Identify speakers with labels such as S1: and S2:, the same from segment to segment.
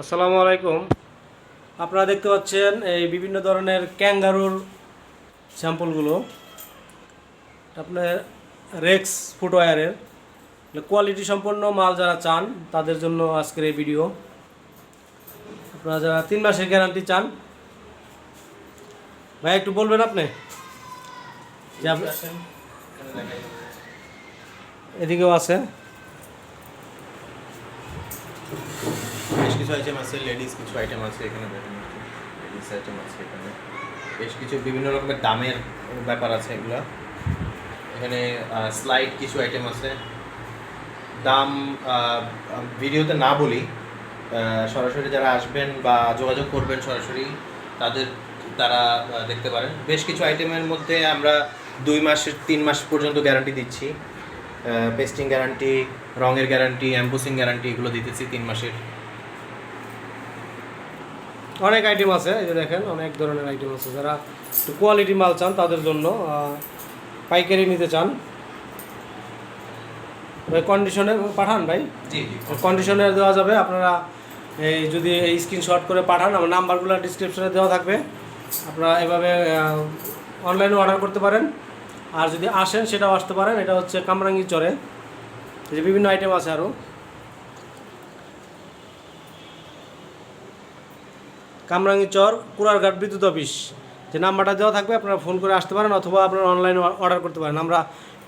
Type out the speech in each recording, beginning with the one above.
S1: আসসালামু আলাইকুম। আপনারা দেখতে পাচ্ছেন এই বিভিন্ন ধরনের ক্যাঙ্গারুর স্যাম্পলগুলো আপনার রেক্স ফুটওয়্যারের কোয়ালিটি সম্পন্ন মাল যারা চান তাদের জন্য আজকের এই ভিডিও। আপনারা যারা 3 মাসের গ্যারান্টি চান, ভাই একটু বলবেন আপনি যে এদিকেও আছে
S2: বেশ কিছু আইটেম আছে, লেডিস কিছু আইটেম আছে এখানে, দেখেন লেডিস আইটেম আছে এখানে, বেশ কিছু বিভিন্ন রকমের দামের ব্যাপার আছে এগুলা। এখানে স্লাইড কিছু আইটেম আছে, দাম ভিডিওতে না বলি, সরাসরি যারা আসবেন বা যোগাযোগ করবেন সরাসরি তারা দেখতে পারেন। বেশ কিছু আইটেমের মধ্যে আমরা 2 মাসের 3 মাস পর্যন্ত গ্যারান্টি দিচ্ছি, পেস্টিং গ্যারান্টি, রঙের গ্যারান্টি, এম্বোসিং গ্যারান্টি এগুলো দিতেছি 3 মাসের।
S1: অনেক আইটেম আছে, এই যে দেখেন অনেক ধরনের আইটেম আছে। যারা একটু কোয়ালিটি মাল চান তাদের জন্য, পাইকারি নিতে চান, কন্ডিশনে পাঠান ভাই।
S2: জি জি,
S1: কন্ডিশনে দেওয়া যাবে। আপনারা এই যদি এই স্ক্রিনশট করে পাঠান, আমার নাম্বারগুলো ডিসক্রিপশনে দেওয়া থাকবে। আপনারা এভাবে অনলাইনে অর্ডার করতে পারেন, আর যদি আসেন সেটাও আসতে পারেন। এটা হচ্ছে কামরাঙ্গি চরে, যে বিভিন্ন আইটেম আছে আরও। কামরাঙ্গি চর, কুড়ারঘাট বিদ্যুৎ অফিস, যে নাম্বারটা দেওয়া থাকবে আপনারা ফোন করে আসতে পারেন, অথবা আপনারা অনলাইনে অর্ডার করতে পারেন। আমরা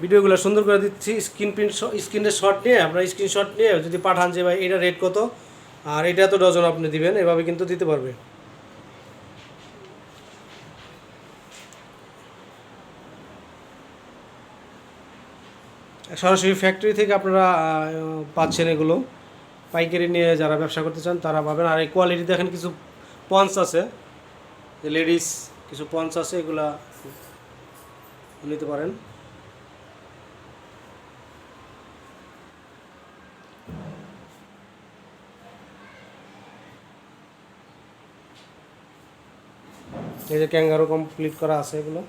S1: ভিডিওগুলো সুন্দর করে দিচ্ছি, স্ক্রিনের শট নিয়ে আপনারা স্ক্রিনশট নিয়ে যদি পাঠান যে ভাই এটা রেট কত আর এটা এত ডজন আপনি দিবেন, এভাবে কিন্তু দিতে পারবে। সরাসরি ফ্যাক্টরি থেকে আপনারা পাচ্ছেন এগুলো। পাইকারি নিয়ে যারা ব্যবসা করতে চান তারা পাবেন। আর এই কোয়ালিটি দেখেন, কিছু পন্স আছে, যে লেডিস কিছু পন্স আছে, এগুলা নিতে পারেন। এই যে ক্যাঙ্গারু কমপ্লিট করা আছে এগুলো।